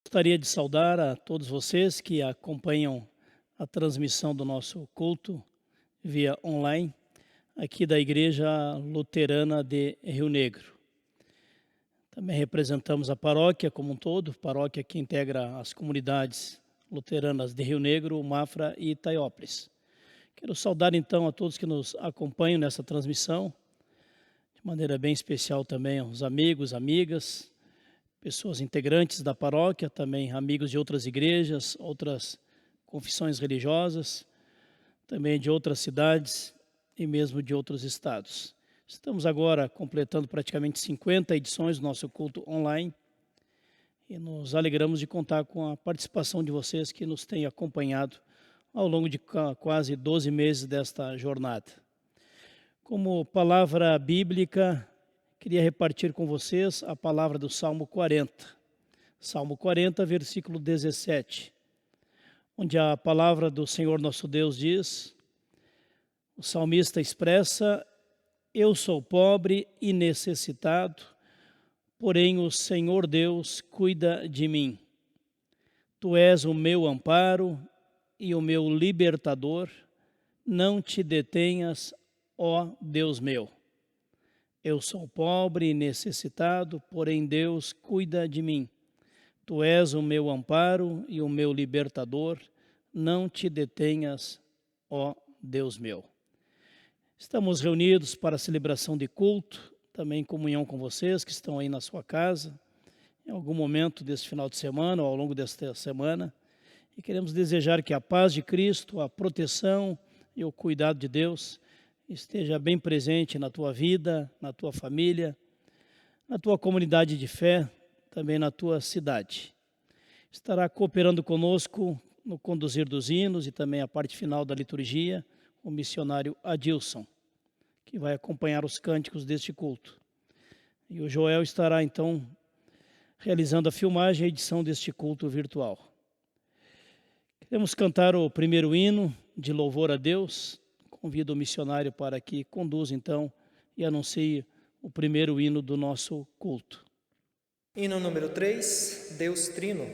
Gostaria de saudar a todos vocês que acompanham a transmissão do nosso culto via online, aqui da Igreja Luterana de Rio Negro. Também representamos a paróquia como um todo, paróquia que integra as comunidades luteranas de Rio Negro, Mafra e Itaiópolis. Quero saudar então a todos que nos acompanham nessa transmissão, de maneira bem especial também aos amigos, amigas, pessoas integrantes da paróquia, também amigos de outras igrejas, outras confissões religiosas, também de outras cidades e mesmo de outros estados. Estamos agora completando praticamente 50 edições do nosso culto online e nos alegramos de contar com a participação de vocês que nos têm acompanhado ao longo de quase 12 meses desta jornada. Como palavra bíblica, queria repartir com vocês a palavra do Salmo 40. Salmo 40, versículo 17, onde a palavra do Senhor nosso Deus diz, o salmista expressa: eu sou pobre e necessitado, porém o Senhor Deus cuida de mim. Tu és o meu amparo e o meu libertador, não te detenhas, ó Deus meu. Eu sou pobre e necessitado, porém Deus cuida de mim. Tu és o meu amparo e o meu libertador, não te detenhas, ó Deus meu. Estamos reunidos para a celebração de culto, também em comunhão com vocês que estão aí na sua casa, em algum momento desse final de semana ou ao longo desta semana, e queremos desejar que a paz de Cristo, a proteção e o cuidado de Deus esteja bem presente na tua vida, na tua família, na tua comunidade de fé, também na tua cidade. Estará cooperando conosco no conduzir dos hinos e também a parte final da liturgia, o missionário Adilson, que vai acompanhar os cânticos deste culto. E o Joel estará então realizando a filmagem e a edição deste culto virtual. Queremos cantar o primeiro hino de louvor a Deus. Convido o missionário para que conduza então e anuncie o primeiro hino do nosso culto. Hino número 3, Deus Trino.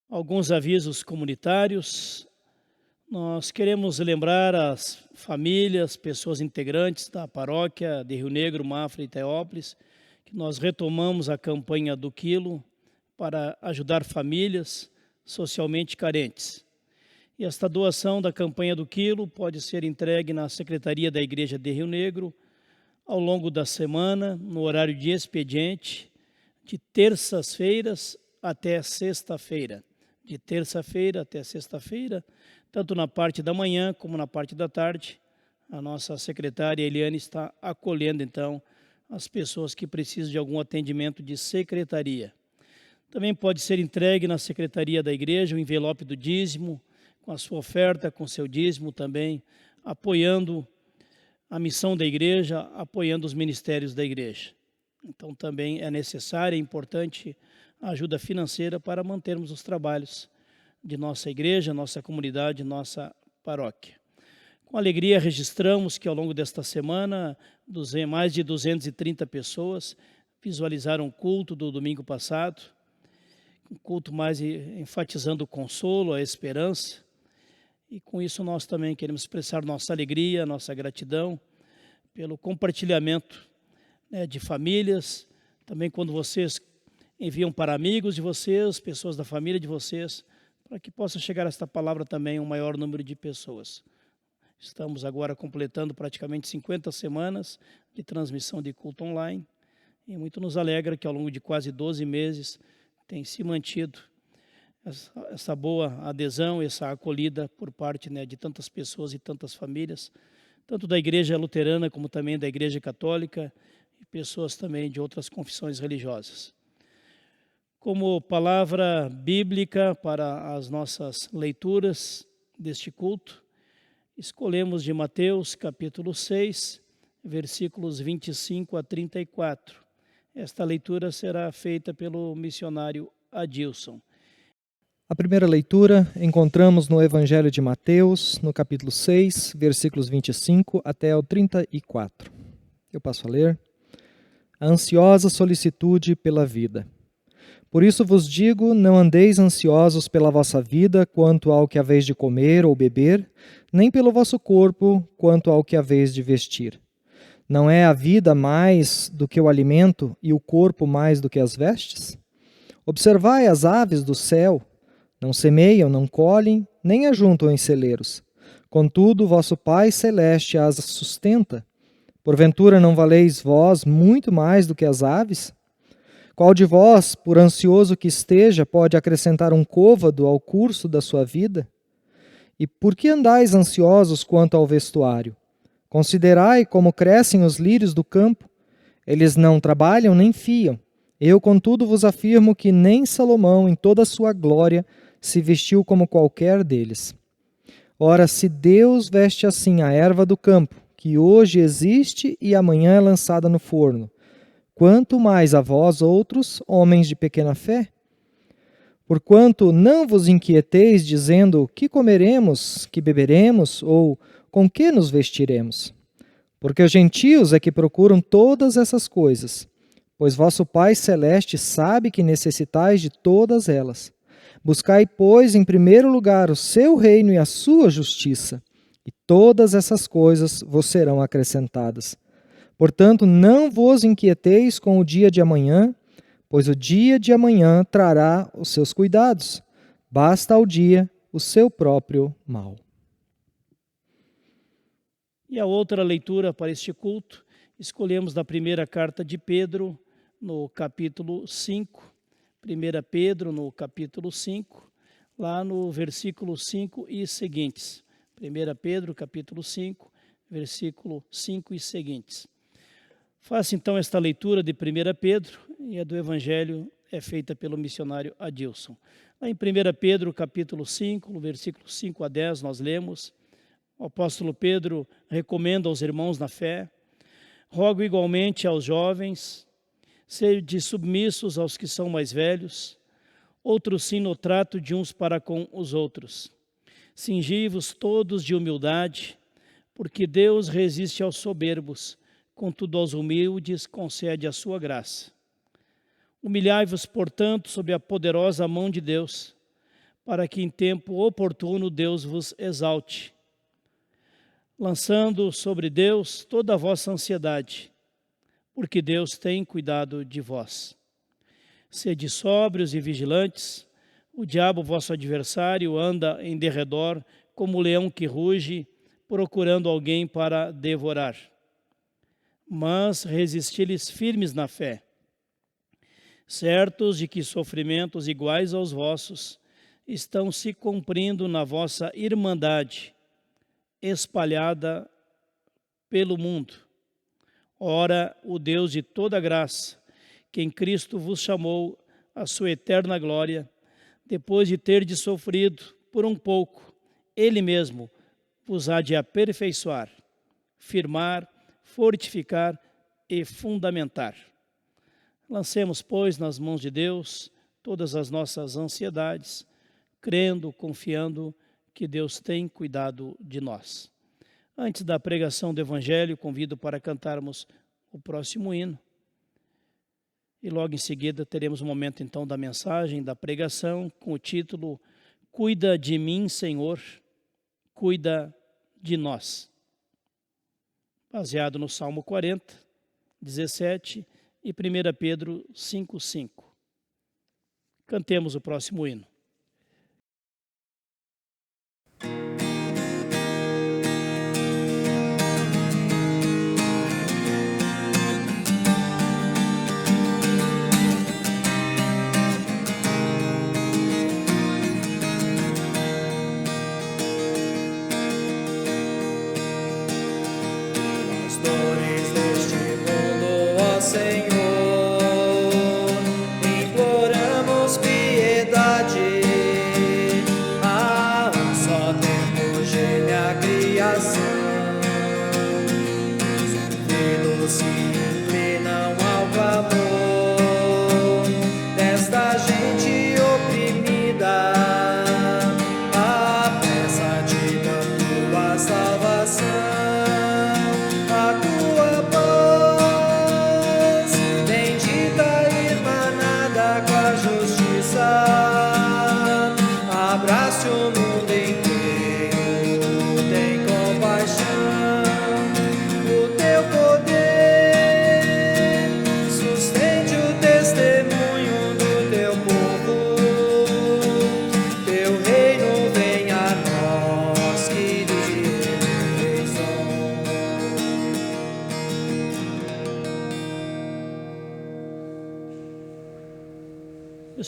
Alguns avisos comunitários. Nós queremos lembrar as famílias, pessoas integrantes da paróquia de Rio Negro, Mafra e Itaiópolis, que nós retomamos a campanha do Quilo para ajudar famílias socialmente carentes. E esta doação da campanha do Quilo pode ser entregue na Secretaria da Igreja de Rio Negro ao longo da semana, no horário de expediente, de terças-feiras até sexta-feira. De terça-feira até sexta-feira, tanto na parte da manhã como na parte da tarde, a nossa secretária Eliane está acolhendo, então, as pessoas que precisam de algum atendimento de secretaria. Também pode ser entregue na secretaria da igreja o envelope do dízimo, com a sua oferta, com seu dízimo também, apoiando a missão da igreja, apoiando os ministérios da igreja. Então também é necessária, é importante a ajuda financeira para mantermos os trabalhos de nossa igreja, nossa comunidade, nossa paróquia. Com alegria registramos que ao longo desta semana, mais de 230 pessoas visualizaram o culto do domingo passado, um culto mais enfatizando o consolo, a esperança, e com isso nós também queremos expressar nossa alegria, nossa gratidão pelo compartilhamento, né, de famílias, também quando vocês enviam para amigos de vocês, pessoas da família de vocês, para que possa chegar esta palavra também a um maior número de pessoas. Estamos agora completando praticamente 50 semanas de transmissão de culto online e muito nos alegra que ao longo de quase 12 meses tem se mantido essa boa adesão, essa acolhida por parte, né, de tantas pessoas e tantas famílias, tanto da Igreja Luterana como também da Igreja Católica e pessoas também de outras confissões religiosas. Como palavra bíblica para as nossas leituras deste culto, escolhemos de Mateus capítulo 6, versículos 25 a 34. Esta leitura será feita pelo missionário Adilson. A primeira leitura encontramos no Evangelho de Mateus, no capítulo 6, versículos 25 até o 34. Eu passo a ler. A ansiosa solicitude pela vida. Por isso vos digo, não andeis ansiosos pela vossa vida, quanto ao que haveis de comer ou beber, nem pelo vosso corpo, quanto ao que haveis de vestir. Não é a vida mais do que o alimento e o corpo mais do que as vestes? Observai as aves do céu, não semeiam, não colhem, nem ajuntam em celeiros. Contudo, vosso Pai Celeste as sustenta. Porventura não valeis vós muito mais do que as aves? Qual de vós, por ansioso que esteja, pode acrescentar um côvado ao curso da sua vida? E por que andais ansiosos quanto ao vestuário? Considerai como crescem os lírios do campo. Eles não trabalham nem fiam. Eu, contudo, vos afirmo que nem Salomão, em toda a sua glória, se vestiu como qualquer deles. Ora, se Deus veste assim a erva do campo, que hoje existe e amanhã é lançada no forno, quanto mais a vós outros, homens de pequena fé? Porquanto não vos inquieteis, dizendo, que comeremos, que beberemos, ou com que nos vestiremos? Porque os gentios é que procuram todas essas coisas, pois vosso Pai Celeste sabe que necessitais de todas elas. Buscai, pois, em primeiro lugar o seu reino e a sua justiça, e todas essas coisas vos serão acrescentadas. Portanto, não vos inquieteis com o dia de amanhã, pois o dia de amanhã trará os seus cuidados. Basta ao dia o seu próprio mal. E a outra leitura para este culto, escolhemos da primeira carta de Pedro, no capítulo 5. 1 Pedro, no capítulo 5, lá no versículo 5 e seguintes. 1 Pedro, capítulo 5, versículo 5 e seguintes. Faça então esta leitura de 1 Pedro e a do Evangelho é feita pelo missionário Adilson. Lá em 1 Pedro, capítulo 5, no versículo 5 a 10, nós lemos, o apóstolo Pedro recomenda aos irmãos na fé, rogo igualmente aos jovens, sede submissos aos que são mais velhos, outros sim no trato de uns para com os outros. Cingi-vos todos de humildade, porque Deus resiste aos soberbos, contudo aos humildes concede a sua graça. Humilhai-vos, portanto, sob a poderosa mão de Deus, para que em tempo oportuno Deus vos exalte, lançando sobre Deus toda a vossa ansiedade, porque Deus tem cuidado de vós. Sede sóbrios e vigilantes, o diabo, vosso adversário, anda em derredor, como o leão que ruge, procurando alguém para devorar. Mas resisti-lhes firmes na fé, certos de que sofrimentos iguais aos vossos estão se cumprindo na vossa irmandade, espalhada pelo mundo. Ora, o Deus de toda graça, que em Cristo vos chamou à sua eterna glória, depois de terdes sofrido por um pouco, Ele mesmo vos há de aperfeiçoar, firmar, fortificar e fundamentar. Lancemos, pois, nas mãos de Deus todas as nossas ansiedades, crendo, confiando que Deus tem cuidado de nós. Antes da pregação do Evangelho, convido para cantarmos o próximo hino. E logo em seguida teremos um momento então da mensagem, da pregação, com o título Cuida de mim, Senhor, cuida de nós. Baseado no Salmo 40, 17 e 1 Pedro 5:5. Cantemos o próximo hino.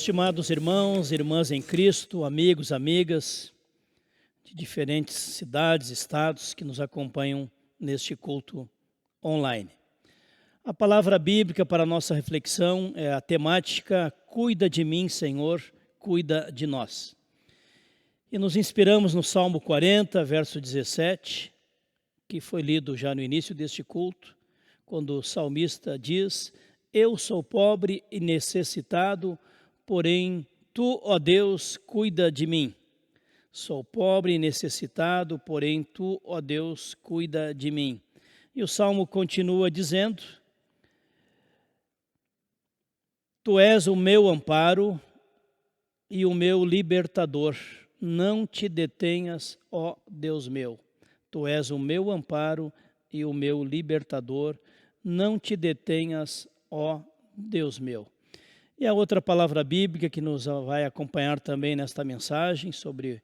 Estimados irmãos e irmãs em Cristo, amigos, amigas de diferentes cidades, estados que nos acompanham neste culto online. A palavra bíblica para a nossa reflexão é a temática Cuida de mim, Senhor, cuida de nós. E nos inspiramos no Salmo 40, verso 17, que foi lido já no início deste culto, quando o salmista diz: Eu sou pobre e necessitado, porém, Tu, ó Deus, cuida de mim. Sou pobre e necessitado, porém, Tu, ó Deus, cuida de mim. E o Salmo continua dizendo: Tu és o meu amparo e o meu libertador. Não te detenhas, ó Deus meu. Tu és o meu amparo e o meu libertador. Não te detenhas, ó Deus meu. E a outra palavra bíblica que nos vai acompanhar também nesta mensagem sobre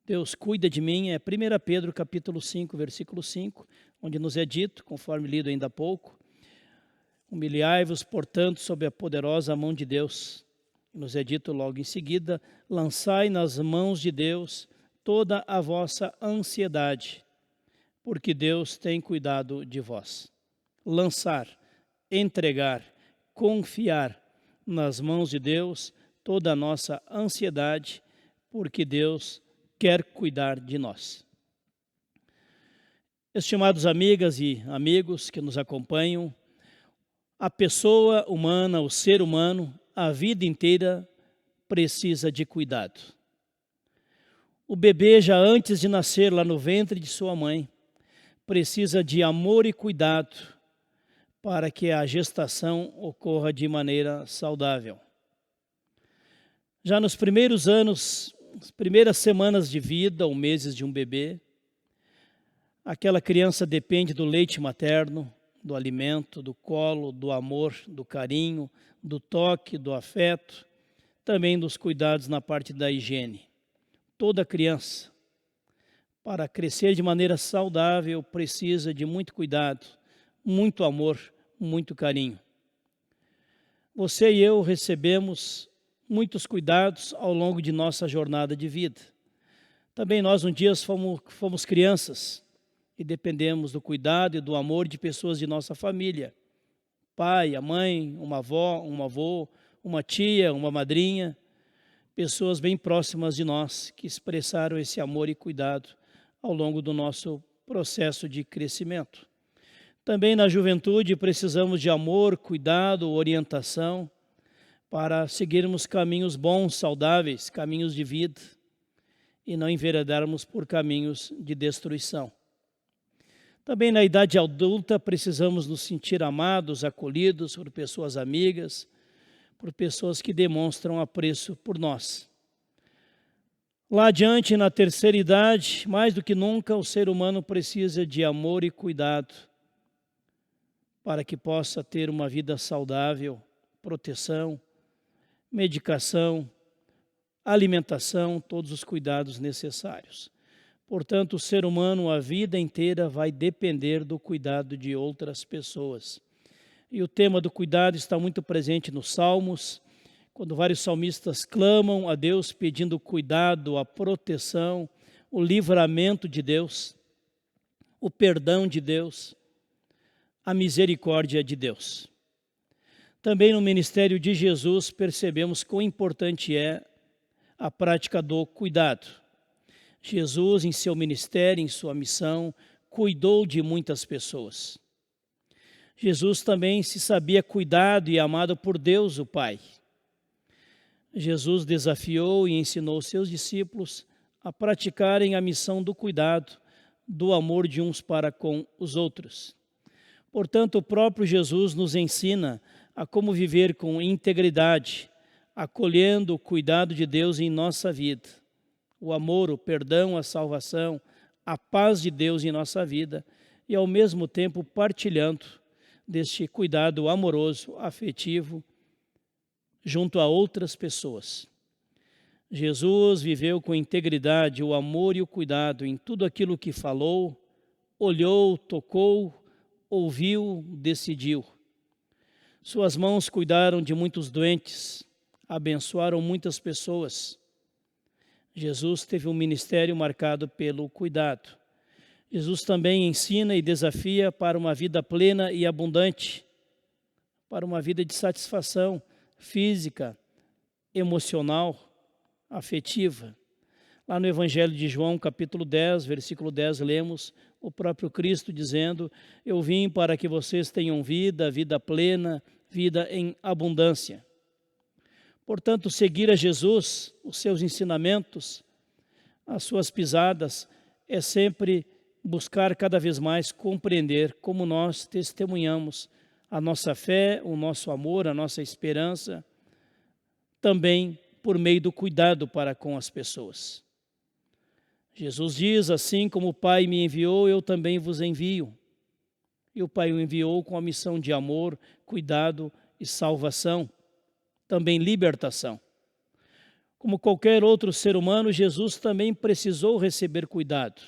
Deus cuida de mim é 1 Pedro capítulo 5, versículo 5, onde nos é dito, conforme lido ainda há pouco: Humilhai-vos, portanto, sob a poderosa mão de Deus. Nos é dito logo em seguida: lançai nas mãos de Deus toda a vossa ansiedade, porque Deus tem cuidado de vós. Lançar, entregar, confiar nas mãos de Deus toda a nossa ansiedade, porque Deus quer cuidar de nós. Estimados amigas e amigos que nos acompanham, a pessoa humana, o ser humano, a vida inteira precisa de cuidado. O bebê, já antes de nascer lá no ventre de sua mãe, precisa de amor e cuidado para que a gestação ocorra de maneira saudável. Já nos primeiros anos, as primeiras semanas de vida ou meses de um bebê, aquela criança depende do leite materno, do alimento, do colo, do amor, do carinho, do toque, do afeto, também dos cuidados na parte da higiene. Toda criança, para crescer de maneira saudável, precisa de muito cuidado, muito amor, muito carinho. Você e eu recebemos muitos cuidados ao longo de nossa jornada de vida. Também nós um dia fomos crianças e dependemos do cuidado e do amor de pessoas de nossa família. Pai, a mãe, uma avó, um avô, uma tia, uma madrinha, pessoas bem próximas de nós que expressaram esse amor e cuidado ao longo do nosso processo de crescimento. Também na juventude precisamos de amor, cuidado, orientação, para seguirmos caminhos bons, saudáveis, caminhos de vida, e não enveredarmos por caminhos de destruição. Também na idade adulta precisamos nos sentir amados, acolhidos por pessoas amigas, por pessoas que demonstram apreço por nós. Lá adiante, na terceira idade, mais do que nunca, o ser humano precisa de amor e cuidado para que possa ter uma vida saudável, proteção, medicação, alimentação, todos os cuidados necessários. Portanto, o ser humano a vida inteira vai depender do cuidado de outras pessoas. E o tema do cuidado está muito presente nos Salmos, quando vários salmistas clamam a Deus pedindo cuidado, a proteção, o livramento de Deus, o perdão de Deus, a misericórdia de Deus. Também no ministério de Jesus percebemos quão importante é a prática do cuidado. Jesus, em seu ministério, em sua missão, cuidou de muitas pessoas. Jesus também se sabia cuidado e amado por Deus, o Pai. Jesus desafiou e ensinou seus discípulos a praticarem a missão do cuidado, do amor de uns para com os outros. Portanto, o próprio Jesus nos ensina a como viver com integridade, acolhendo o cuidado de Deus em nossa vida. O amor, o perdão, a salvação, a paz de Deus em nossa vida e, ao mesmo tempo, partilhando deste cuidado amoroso, afetivo, junto a outras pessoas. Jesus viveu com integridade o amor e o cuidado em tudo aquilo que falou, olhou, tocou, ouviu, decidiu. Suas mãos cuidaram de muitos doentes, abençoaram muitas pessoas. Jesus teve um ministério marcado pelo cuidado. Jesus também ensina e desafia para uma vida plena e abundante, para uma vida de satisfação física, emocional, afetiva. Lá no Evangelho de João, capítulo 10, versículo 10, lemos o próprio Cristo dizendo: eu vim para que vocês tenham vida, vida plena, vida em abundância. Portanto, seguir a Jesus, os seus ensinamentos, as suas pisadas, é sempre buscar cada vez mais compreender como nós testemunhamos a nossa fé, o nosso amor, a nossa esperança, também por meio do cuidado para com as pessoas. Jesus diz: assim como o Pai me enviou, eu também vos envio. E o Pai o enviou com a missão de amor, cuidado e salvação, também libertação. Como qualquer outro ser humano, Jesus também precisou receber cuidado.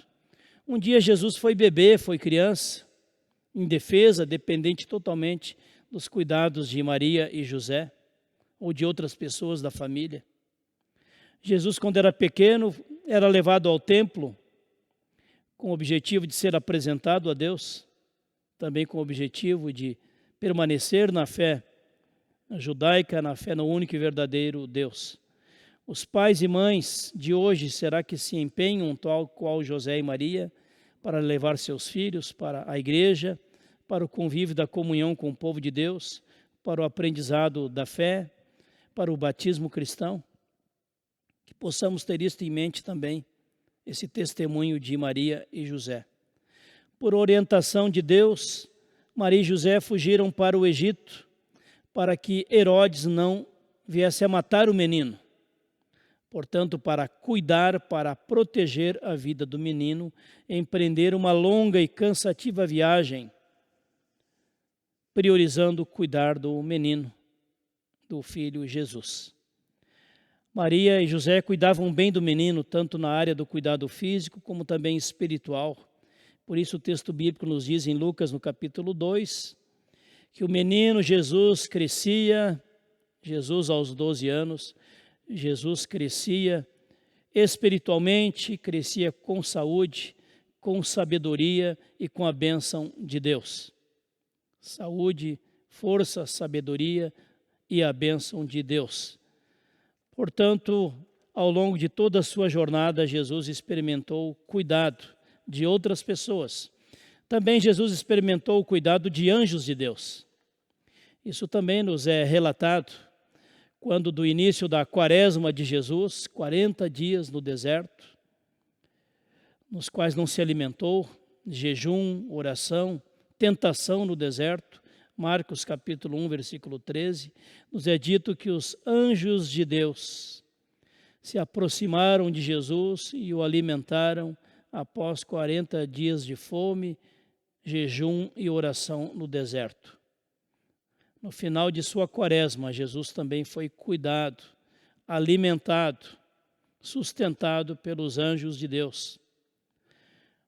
Um dia Jesus foi bebê, foi criança, indefesa, dependente totalmente dos cuidados de Maria e José, ou de outras pessoas da família. Jesus, quando era pequeno, era levado ao templo com o objetivo de ser apresentado a Deus, também com o objetivo de permanecer na fé judaica, na fé no único e verdadeiro Deus. Os pais e mães de hoje, será que se empenham, tal qual José e Maria, para levar seus filhos para a igreja, para o convívio da comunhão com o povo de Deus, para o aprendizado da fé, para o batismo cristão? Que possamos ter isto em mente também, esse testemunho de Maria e José. Por orientação de Deus, Maria e José fugiram para o Egito, para que Herodes não viesse a matar o menino. Portanto, para cuidar, para proteger a vida do menino, empreender uma longa e cansativa viagem, priorizando cuidar do menino, do filho Jesus. Maria e José cuidavam bem do menino, tanto na área do cuidado físico, como também espiritual. Por isso o texto bíblico nos diz em Lucas, no capítulo 2, que o menino Jesus crescia, Jesus aos 12 anos, Jesus crescia espiritualmente, crescia com saúde, com sabedoria e com a bênção de Deus. Saúde, força, sabedoria e a bênção de Deus. Portanto, ao longo de toda a sua jornada, Jesus experimentou cuidado de outras pessoas. Também Jesus experimentou o cuidado de anjos de Deus. Isso também nos é relatado quando do início da quaresma de Jesus, 40 dias no deserto, nos quais não se alimentou, jejum, oração, tentação no deserto. Marcos capítulo 1, versículo 13, nos é dito que os anjos de Deus se aproximaram de Jesus e o alimentaram após 40 dias de fome, jejum e oração no deserto. No final de sua quaresma, Jesus também foi cuidado, alimentado, sustentado pelos anjos de Deus.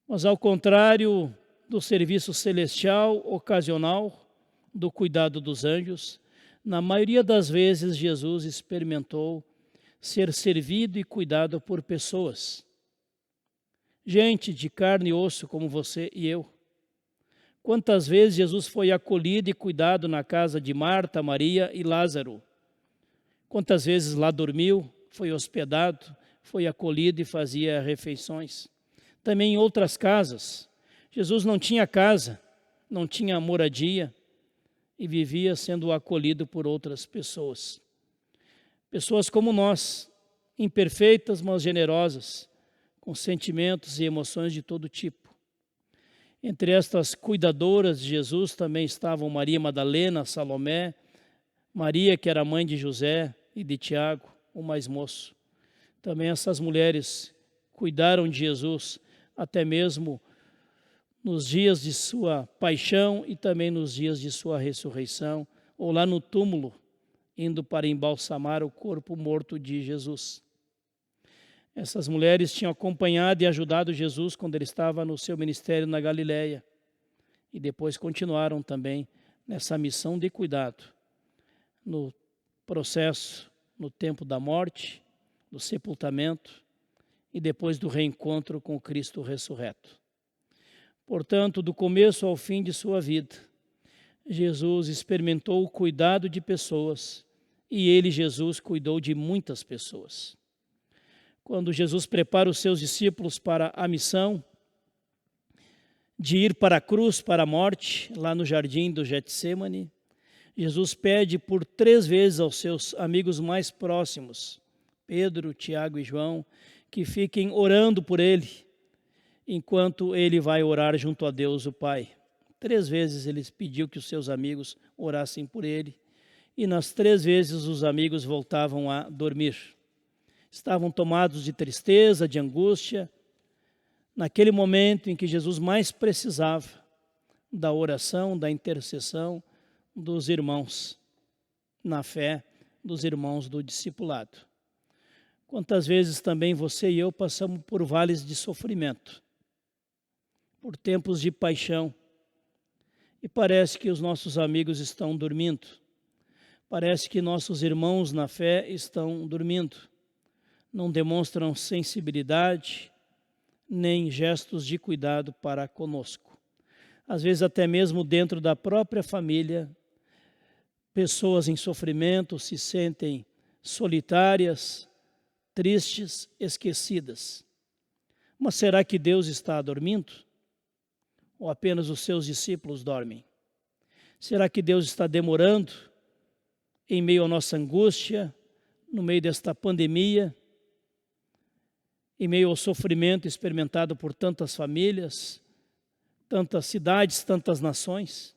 Mas ao contrário do serviço celestial ocasional, do cuidado dos anjos, na maioria das vezes Jesus experimentou ser servido e cuidado por pessoas. Gente de carne e osso como você e eu. Quantas vezes Jesus foi acolhido e cuidado na casa de Marta, Maria e Lázaro? Quantas vezes lá dormiu, foi hospedado, foi acolhido e fazia refeições? Também em outras casas. Jesus não tinha casa, não tinha moradia e vivia sendo acolhido por outras pessoas. Pessoas como nós, imperfeitas, mas generosas, com sentimentos e emoções de todo tipo. Entre estas cuidadoras de Jesus também estavam Maria Madalena, Salomé, Maria, que era mãe de José e de Tiago, o mais moço. Também essas mulheres cuidaram de Jesus até mesmo nos dias de sua paixão e também nos dias de sua ressurreição, ou lá no túmulo, indo para embalsamar o corpo morto de Jesus. Essas mulheres tinham acompanhado e ajudado Jesus quando ele estava no seu ministério na Galileia, e depois continuaram também nessa missão de cuidado, no processo, no tempo da morte, do sepultamento e depois do reencontro com Cristo ressurreto. Portanto, do começo ao fim de sua vida, Jesus experimentou o cuidado de pessoas e ele, Jesus, cuidou de muitas pessoas. Quando Jesus prepara os seus discípulos para a missão de ir para a cruz, para a morte, lá no jardim do Getsêmani, Jesus pede por 3 vezes aos seus amigos mais próximos, Pedro, Tiago e João, que fiquem orando por ele, enquanto ele vai orar junto a Deus o Pai. 3 vezes ele pediu que os seus amigos orassem por ele, e nas 3 vezes os amigos voltavam a dormir. Estavam tomados de tristeza, de angústia, naquele momento em que Jesus mais precisava da oração, da intercessão dos irmãos na fé, dos irmãos do discipulado. Quantas vezes também você e eu passamos por vales de sofrimento, por tempos de paixão, e parece que os nossos amigos estão dormindo, parece que nossos irmãos na fé estão dormindo, não demonstram sensibilidade, nem gestos de cuidado para conosco. Às vezes até mesmo dentro da própria família, pessoas em sofrimento se sentem solitárias, tristes, esquecidas. Mas será que Deus está dormindo? Ou apenas os seus discípulos dormem? Será que Deus está demorando em meio à nossa angústia, no meio desta pandemia, em meio ao sofrimento experimentado por tantas famílias, tantas cidades, tantas nações?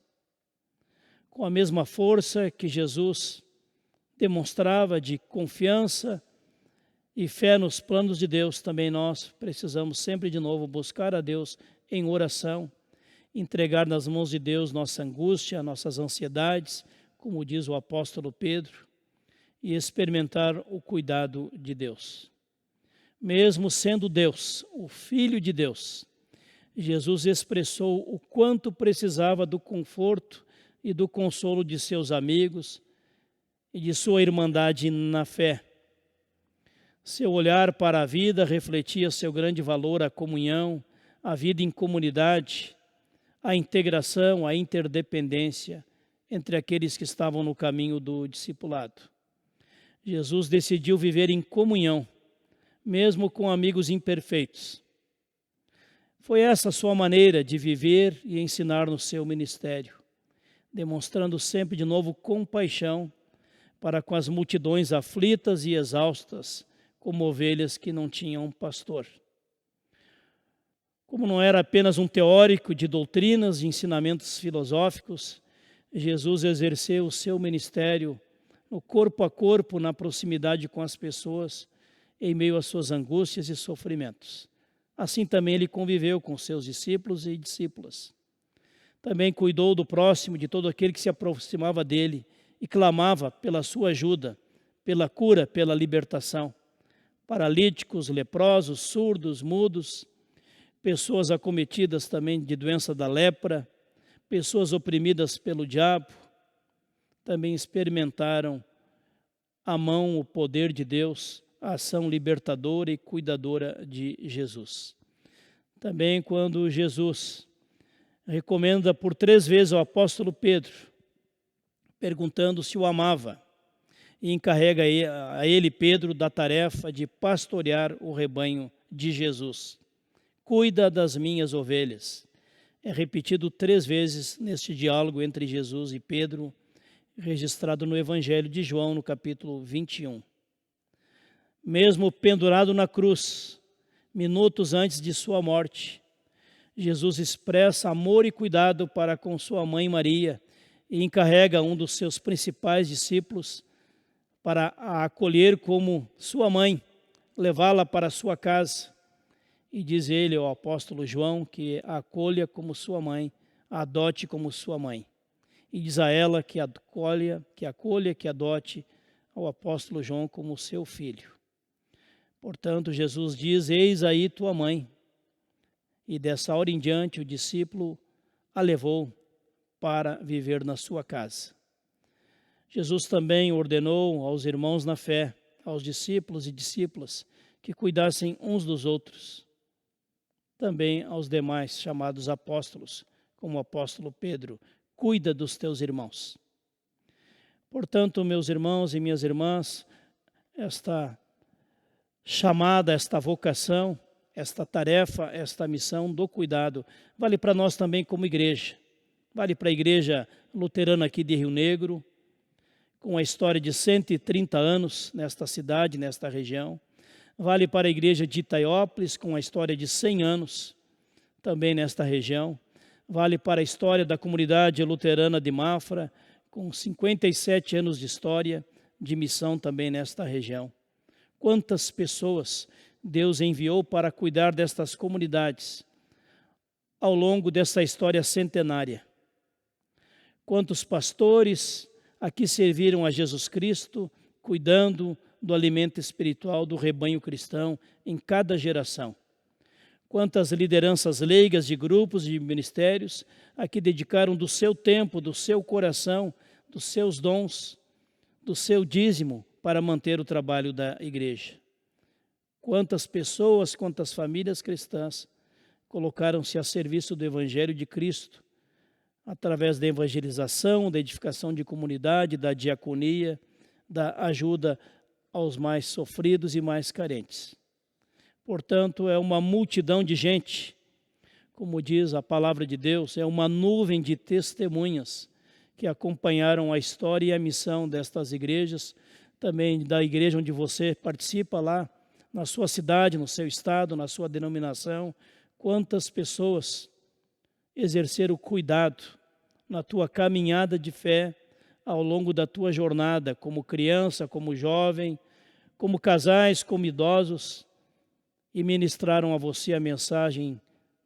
Com a mesma força que Jesus demonstrava de confiança e fé nos planos de Deus, também nós precisamos sempre de novo buscar a Deus em oração, entregar nas mãos de Deus nossa angústia, nossas ansiedades, como diz o apóstolo Pedro, e experimentar o cuidado de Deus. Mesmo sendo Deus, o Filho de Deus, Jesus expressou o quanto precisava do conforto e do consolo de seus amigos e de sua irmandade na fé. Seu olhar para a vida refletia seu grande valor à comunhão, à vida em comunidade, à integração, à interdependência entre aqueles que estavam no caminho do discipulado. Jesus decidiu viver em comunhão, mesmo com amigos imperfeitos. Foi essa a sua maneira de viver e ensinar no seu ministério, demonstrando sempre de novo compaixão para com as multidões aflitas e exaustas, como ovelhas que não tinham pastor. Como não era apenas um teórico de doutrinas, de ensinamentos filosóficos, Jesus exerceu o seu ministério no corpo a corpo, na proximidade com as pessoas, em meio às suas angústias e sofrimentos. Assim também ele conviveu com seus discípulos e discípulas. Também cuidou do próximo, de todo aquele que se aproximava dele e clamava pela sua ajuda, pela cura, pela libertação. Paralíticos, leprosos, surdos, mudos, pessoas acometidas também de doença da lepra, pessoas oprimidas pelo diabo, também experimentaram a mão, o poder de Deus, a ação libertadora e cuidadora de Jesus. Também quando Jesus recomenda por 3 vezes ao apóstolo Pedro, perguntando se o amava, e encarrega a ele, Pedro, da tarefa de pastorear o rebanho de Jesus. Cuida das minhas ovelhas. É repetido 3 vezes neste diálogo entre Jesus e Pedro, registrado no Evangelho de João, no capítulo 21. Mesmo pendurado na cruz, minutos antes de sua morte, Jesus expressa amor e cuidado para com sua mãe Maria e encarrega um dos seus principais discípulos para a acolher como sua mãe, levá-la para sua casa. E diz ele ao apóstolo João que a acolha como sua mãe, a adote como sua mãe. E diz a ela que acolha, que adote ao apóstolo João como seu filho. Portanto, Jesus diz: eis aí tua mãe. E dessa hora em diante o discípulo a levou para viver na sua casa. Jesus também ordenou aos irmãos na fé, aos discípulos e discípulas, que cuidassem uns dos outros. Também aos demais chamados apóstolos, como o apóstolo Pedro: cuida dos teus irmãos. Portanto, meus irmãos e minhas irmãs, esta chamada, esta vocação, esta tarefa, esta missão do cuidado, vale para nós também como igreja. Vale para a igreja luterana aqui de Rio Negro, com a história de 130 anos nesta cidade, nesta região. Vale para a igreja de Itaiópolis, com a história de 100 anos, também nesta região. Vale para a história da comunidade luterana de Mafra, com 57 anos de história, de missão também nesta região. Quantas pessoas Deus enviou para cuidar destas comunidades ao longo dessa história centenária. Quantos pastores aqui serviram a Jesus Cristo, cuidando do alimento espiritual do rebanho cristão em cada geração. Quantas lideranças leigas de grupos e de ministérios aqui dedicaram do seu tempo, do seu coração, dos seus dons, do seu dízimo para manter o trabalho da igreja. Quantas pessoas, quantas famílias cristãs colocaram-se a serviço do Evangelho de Cristo, através da evangelização, da edificação de comunidade, da diaconia, da ajuda aos mais sofridos e mais carentes. Portanto, é uma multidão de gente, como diz a palavra de Deus, é uma nuvem de testemunhas que acompanharam a história e a missão destas igrejas, também da igreja onde você participa lá, na sua cidade, no seu estado, na sua denominação. Quantas pessoas exerceram cuidado na tua caminhada de fé ao longo da tua jornada, como criança, como jovem, como casais, como idosos, e ministraram a você a mensagem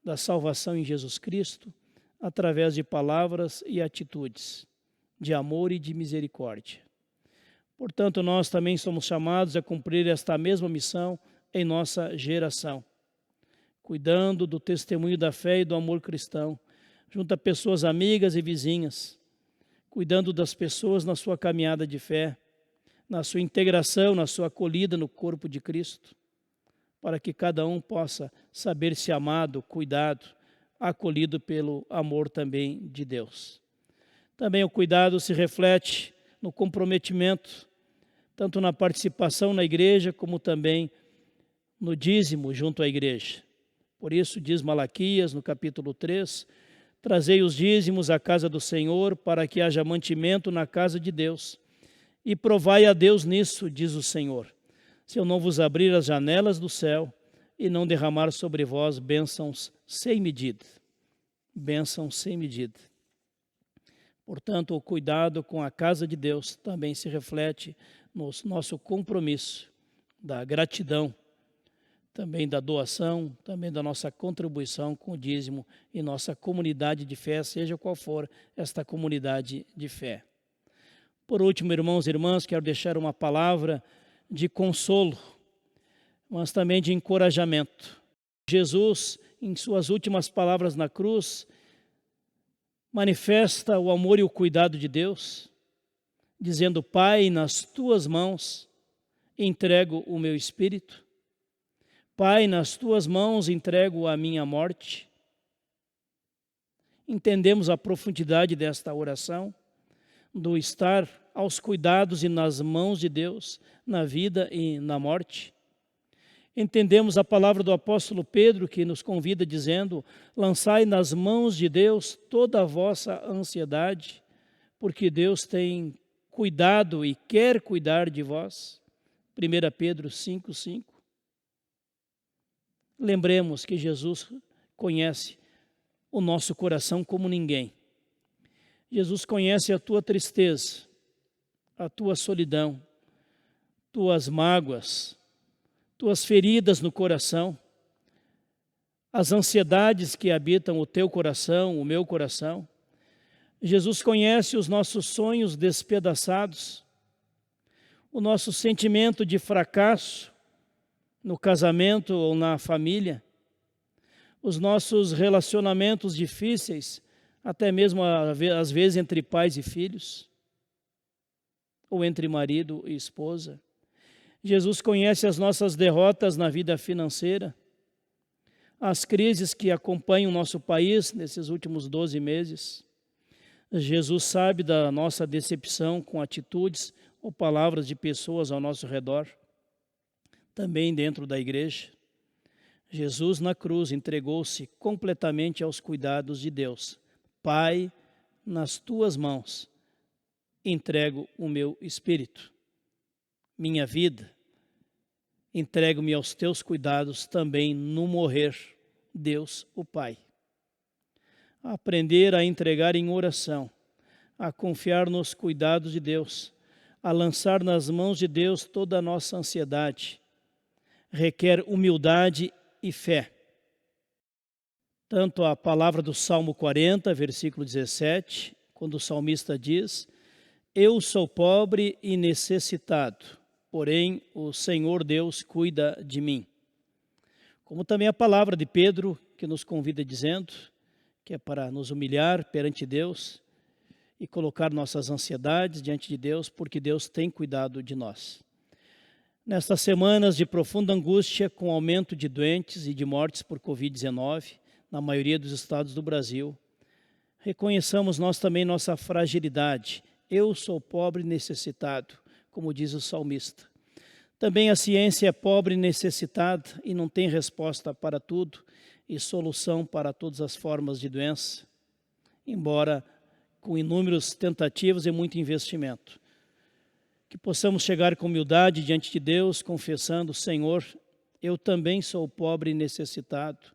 da salvação em Jesus Cristo, através de palavras e atitudes, de amor e de misericórdia. Portanto, nós também somos chamados a cumprir esta mesma missão em nossa geração, cuidando do testemunho da fé e do amor cristão, junto a pessoas amigas e vizinhas, cuidando das pessoas na sua caminhada de fé, na sua integração, na sua acolhida no corpo de Cristo, para que cada um possa saber-se amado, cuidado, acolhido pelo amor também de Deus. Também o cuidado se reflete no comprometimento, tanto na participação na igreja, como também no dízimo junto à igreja. Por isso diz Malaquias, no capítulo 3, trazei os dízimos à casa do Senhor, para que haja mantimento na casa de Deus, E provai a Deus nisso, diz o Senhor, se eu não vos abrir as janelas do céu e não derramar sobre vós bênçãos sem medida. Bênçãos sem medida. Portanto, o cuidado com a casa de Deus também se reflete no nosso compromisso da gratidão, também da doação, também da nossa contribuição com o dízimo e nossa comunidade de fé, seja qual for esta comunidade de fé. Por último, irmãos e irmãs, quero deixar uma palavra de consolo, mas também de encorajamento. Jesus, em suas últimas palavras na cruz, manifesta o amor e o cuidado de Deus, dizendo: Pai, nas tuas mãos entrego o meu espírito. Pai, nas tuas mãos entrego a minha morte. Entendemos a profundidade desta oração, do estar aos cuidados e nas mãos de Deus, na vida e na morte. Entendemos a palavra do apóstolo Pedro, que nos convida dizendo: lançai nas mãos de Deus toda a vossa ansiedade, porque Deus tem cuidado e quer cuidar de vós. 1 Pedro 5,5. Lembremos que Jesus conhece o nosso coração como ninguém. Jesus conhece a tua tristeza, a tua solidão, tuas mágoas, tuas feridas no coração, as ansiedades que habitam o teu coração, o meu coração. Jesus conhece os nossos sonhos despedaçados, o nosso sentimento de fracasso no casamento ou na família, os nossos relacionamentos difíceis, até mesmo às vezes entre pais e filhos, ou entre marido e esposa. Jesus conhece as nossas derrotas na vida financeira, as crises que acompanham o nosso país nesses últimos 12 meses. Jesus sabe da nossa decepção com atitudes ou palavras de pessoas ao nosso redor, também dentro da igreja. Jesus na cruz entregou-se completamente aos cuidados de Deus. Pai, nas tuas mãos entrego o meu espírito, minha vida, entrego-me aos teus cuidados também no morrer, Deus o Pai. Aprender a entregar em oração, a confiar nos cuidados de Deus, a lançar nas mãos de Deus toda a nossa ansiedade, requer humildade e fé. Tanto a palavra do Salmo 40, versículo 17, quando o salmista diz: eu sou pobre e necessitado, porém o Senhor Deus cuida de mim. Como também a palavra de Pedro, que nos convida dizendo que é para nos humilhar perante Deus e colocar nossas ansiedades diante de Deus, porque Deus tem cuidado de nós. Nestas semanas de profunda angústia, com aumento de doentes e de mortes por Covid-19, na maioria dos estados do Brasil, reconheçamos nós também nossa fragilidade. Eu sou pobre e necessitado, como diz o salmista. Também a ciência é pobre e necessitada e não tem resposta para tudo e solução para todas as formas de doença, embora com inúmeras tentativas e muito investimento. Que possamos chegar com humildade diante de Deus, confessando: Senhor, eu também sou pobre e necessitado,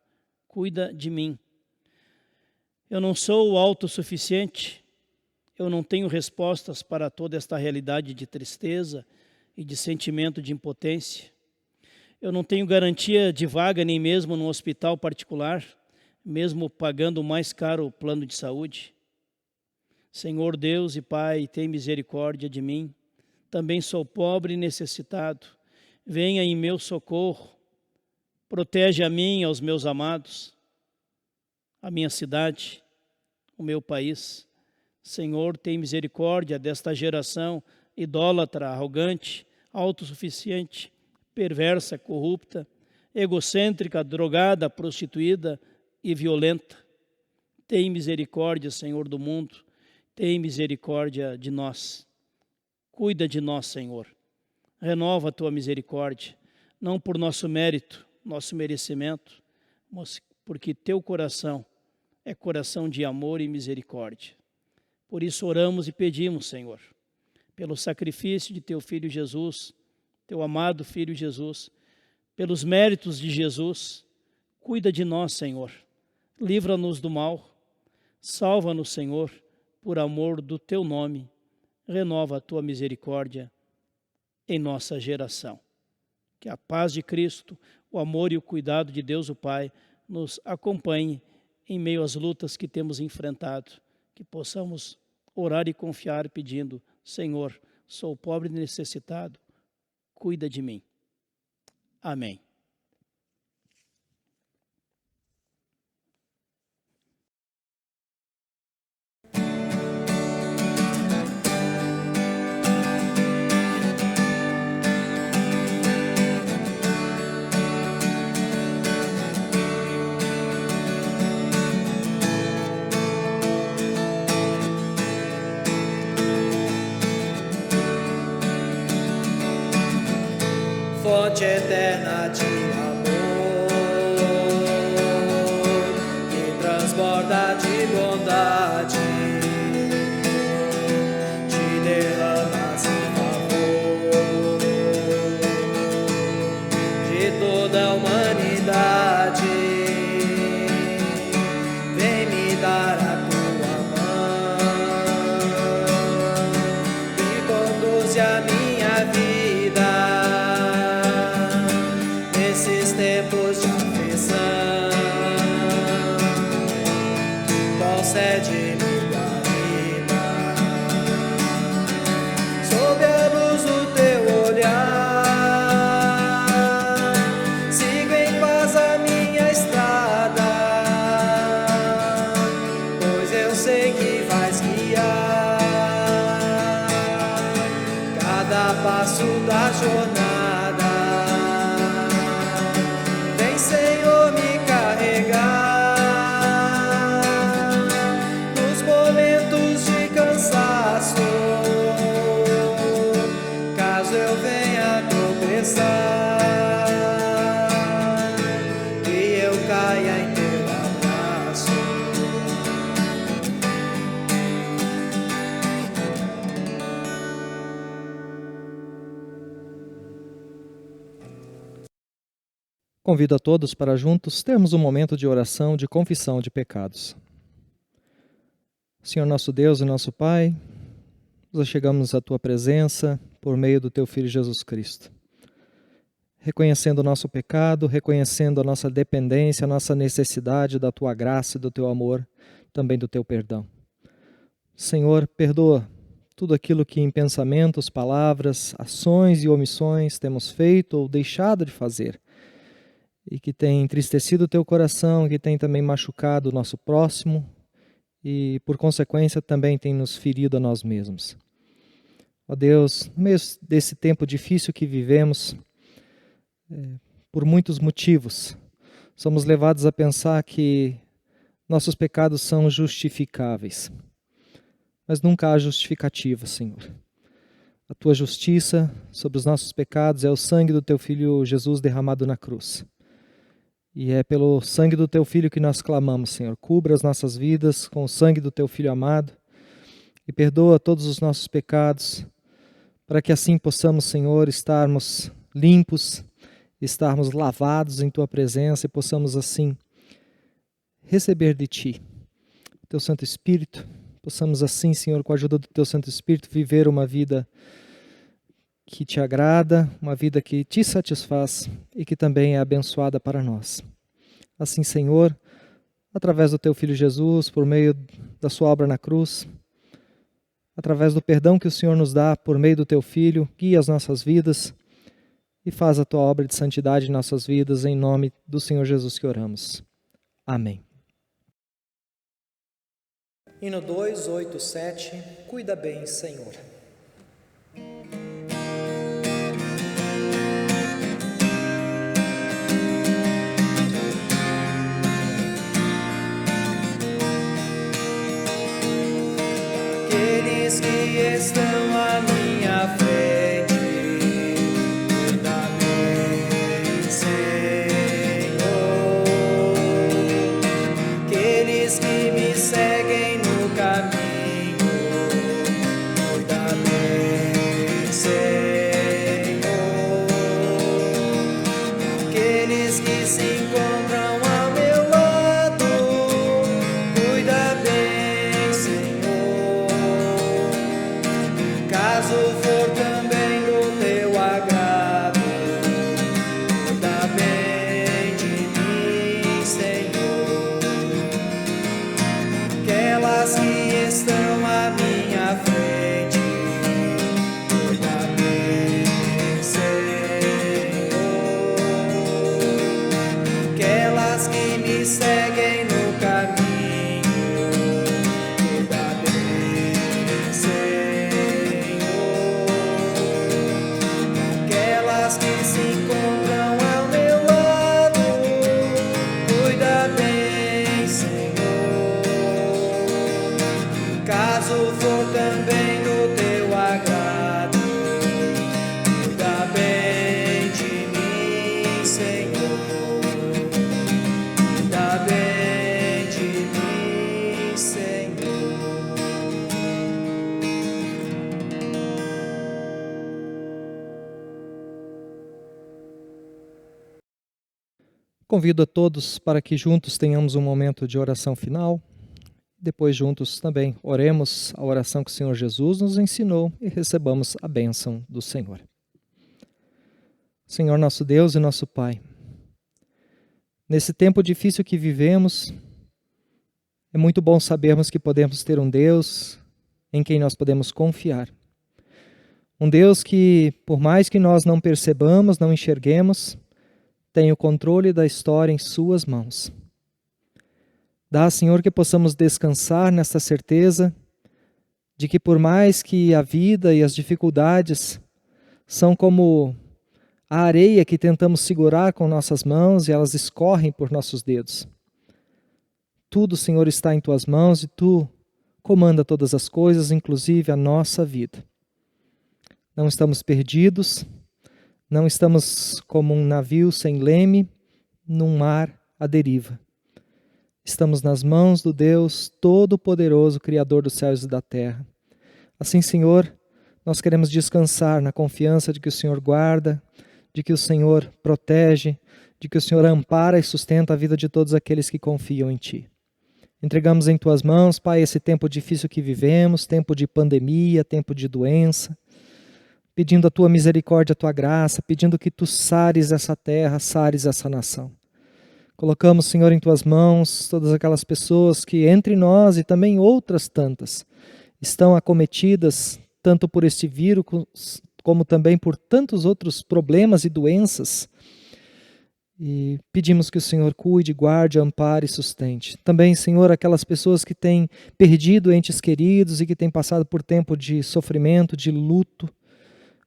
cuida de mim. Eu não sou autossuficiente, eu não tenho respostas para toda esta realidade de tristeza e de sentimento de impotência. Eu não tenho garantia de vaga nem mesmo num hospital particular, mesmo pagando o mais caro plano de saúde. Senhor Deus e Pai, tem misericórdia de mim. Também sou pobre e necessitado. Venha em meu socorro. Protege a mim e aos meus amados, a minha cidade, o meu país. Senhor, tem misericórdia desta geração idólatra, arrogante, autossuficiente, perversa, corrupta, egocêntrica, drogada, prostituída e violenta. Tem misericórdia, Senhor, do mundo. Tem misericórdia de nós. Cuida de nós, Senhor. Renova a tua misericórdia, não por nosso mérito, nosso merecimento, mas porque teu coração é coração de amor e misericórdia. Por isso oramos e pedimos, Senhor, pelo sacrifício de teu Filho Jesus, teu amado Filho Jesus, pelos méritos de Jesus, cuida de nós, Senhor. Livra-nos do mal, salva-nos, Senhor, por amor do teu nome. Renova a tua misericórdia em nossa geração. Que a paz de Cristo, o amor e o cuidado de Deus o Pai nos acompanhe em meio às lutas que temos enfrentado. Que possamos orar e confiar pedindo: Senhor, sou pobre e necessitado, cuida de mim. Amém. Fonte eterna de amor, que transborda de bondade, te derramas em favor de toda a humanidade. Vem me dar a tua mão e conduze a minha vida nesses tempos de aflição. Concede-me guarida sob a luz do teu olhar. Sigo em paz a minha estrada, pois eu sei que vais guiar cada passo da jornada. Senhor, me carregar nos momentos de cansaço, caso eu venha tropeçar e eu caia em teu abraço. Convido a todos para juntos termos um momento de oração de confissão de pecados. Senhor nosso Deus e nosso Pai, nos chegamos à Tua presença por meio do Teu Filho Jesus Cristo. Reconhecendo o nosso pecado, reconhecendo a nossa dependência, a nossa necessidade da Tua graça e do Teu amor, também do Teu perdão. Senhor, perdoa tudo aquilo que em pensamentos, palavras, ações e omissões temos feito ou deixado de fazer, e que tem entristecido o teu coração, que tem também machucado o nosso próximo e, por consequência, também tem nos ferido a nós mesmos. Ó Deus, no meio desse tempo difícil que vivemos, por muitos motivos, somos levados a pensar que nossos pecados são justificáveis. Mas nunca há justificativa, Senhor. A tua justiça sobre os nossos pecados é o sangue do teu Filho Jesus derramado na cruz. E é pelo sangue do teu Filho que nós clamamos, Senhor. Cubra as nossas vidas com o sangue do teu Filho amado e perdoa todos os nossos pecados, para que assim possamos, Senhor, estarmos limpos, estarmos lavados em tua presença e possamos assim receber de ti o teu Santo Espírito. Possamos assim, Senhor, com a ajuda do teu Santo Espírito, viver uma vida que te agrada, uma vida que te satisfaz e que também é abençoada para nós. Assim, Senhor, através do teu Filho Jesus, por meio da sua obra na cruz, através do perdão que o Senhor nos dá por meio do teu Filho, guia as nossas vidas e faz a tua obra de santidade em nossas vidas, em nome do Senhor Jesus que oramos. Amém. Hino 287, cuida bem, Senhor. Aqueles que estão à minha frente, cuida bem, Senhor. Aqueles que me seguem no caminho, cuida aqueles que se encontram ao meu lado. Cuida bem, Senhor, caso for também do teu agrado. Cuida bem de mim, Senhor, aquelas que estão à minha frente. Cuida bem, Senhor, aquelas que me seguem no caminho. Cuida bem, Senhor, aquelas que se encontram ao meu lado. Cuida bem, Senhor, caso for também do teu agrado. Cuida bem de mim, Senhor, cuida bem de mim, Senhor. Convido a todos para que juntos tenhamos um momento de oração final. Depois juntos também oremos a oração que o Senhor Jesus nos ensinou e recebamos a bênção do Senhor. Senhor nosso Deus e nosso Pai, nesse tempo difícil que vivemos, é muito bom sabermos que podemos ter um Deus em quem nós podemos confiar. Um Deus que, por mais que nós não percebamos, não enxerguemos, tem o controle da história em suas mãos. Dá, Senhor, que possamos descansar nesta certeza de que por mais que a vida e as dificuldades são como a areia que tentamos segurar com nossas mãos e elas escorrem por nossos dedos. Tudo, Senhor, está em Tuas mãos e Tu comanda todas as coisas, inclusive a nossa vida. Não estamos perdidos, não estamos como um navio sem leme num mar à deriva. Estamos nas mãos do Deus Todo-Poderoso, Criador dos céus e da terra. Assim, Senhor, nós queremos descansar na confiança de que o Senhor guarda, de que o Senhor protege, de que o Senhor ampara e sustenta a vida de todos aqueles que confiam em Ti. Entregamos em Tuas mãos, Pai, esse tempo difícil que vivemos, tempo de pandemia, tempo de doença, pedindo a Tua misericórdia, a Tua graça, pedindo que Tu sares essa terra, sares essa nação. Colocamos, Senhor, em Tuas mãos todas aquelas pessoas que entre nós e também outras tantas estão acometidas tanto por este vírus como também por tantos outros problemas e doenças. E pedimos que o Senhor cuide, guarde, ampare e sustente. Também, Senhor, aquelas pessoas que têm perdido entes queridos e que têm passado por tempo de sofrimento, de luto.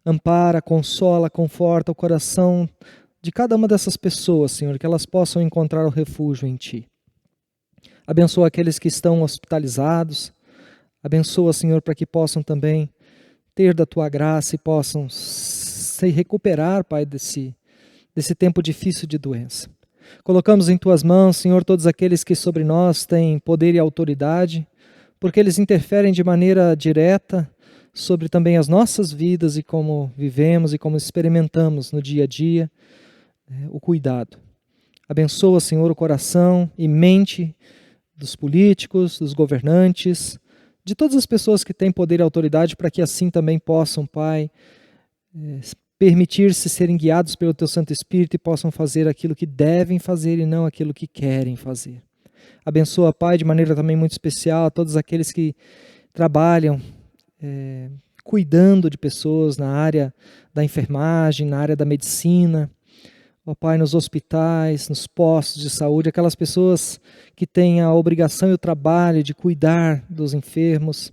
Ampara, consola, conforta o coração de cada uma dessas pessoas, Senhor, que elas possam encontrar o refúgio em Ti. Abençoa aqueles que estão hospitalizados. Abençoa, Senhor, para que possam também ter da Tua graça e possam se recuperar, Pai, desse tempo difícil de doença. Colocamos em Tuas mãos, Senhor, todos aqueles que sobre nós têm poder e autoridade, porque eles interferem de maneira direta sobre também as nossas vidas e como vivemos e como experimentamos no dia a dia o cuidado. Abençoa, Senhor, o coração e mente dos políticos, dos governantes, de todas as pessoas que têm poder e autoridade, para que assim também possam, Pai, permitir-se serem guiados pelo Teu Santo Espírito e possam fazer aquilo que devem fazer e não aquilo que querem fazer. Abençoa, Pai, de maneira também muito especial a todos aqueles que trabalham cuidando de pessoas na área da enfermagem, na área da medicina, ó Pai, nos hospitais, nos postos de saúde, aquelas pessoas que têm a obrigação e o trabalho de cuidar dos enfermos.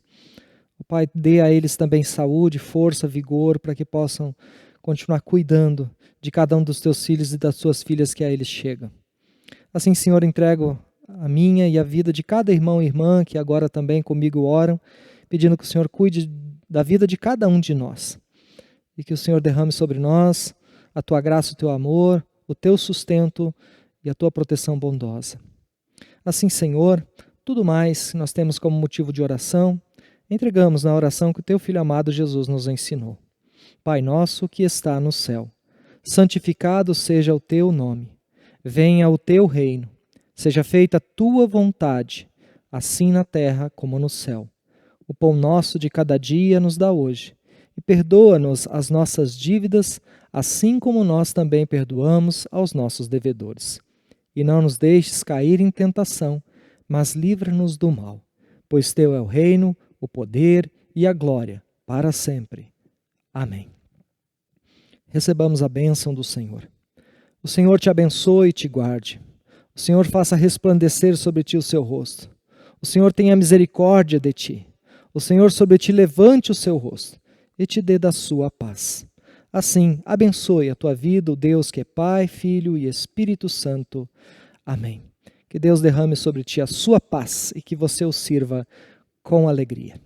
Ó Pai, dê a eles também saúde, força, vigor, para que possam continuar cuidando de cada um dos Teus filhos e das Tuas filhas que a eles chegam. Assim, Senhor, entrego a minha e a vida de cada irmão e irmã que agora também comigo oram, pedindo que o Senhor cuide da vida de cada um de nós e que o Senhor derrame sobre nós a Tua graça, o Teu amor, o Teu sustento e a Tua proteção bondosa. Assim, Senhor, tudo mais que nós temos como motivo de oração, entregamos na oração que o Teu Filho amado Jesus nos ensinou. Pai nosso que está no céu, santificado seja o Teu nome. Venha o teu reino. Seja feita a tua vontade, assim na terra como no céu. O pão nosso de cada dia nos dá hoje. E perdoa-nos as nossas dívidas, assim como nós também perdoamos aos nossos devedores. E não nos deixes cair em tentação, mas livra-nos do mal. Pois teu é o reino, o poder e a glória, para sempre. Amém. Recebamos a bênção do Senhor. O Senhor te abençoe e te guarde. O Senhor faça resplandecer sobre ti o seu rosto. O Senhor tenha misericórdia de ti. O Senhor sobre ti levante o seu rosto e te dê da sua paz. Assim, abençoe a tua vida o Deus que é Pai, Filho e Espírito Santo. Amém. Que Deus derrame sobre ti a sua paz e que você o sirva com alegria.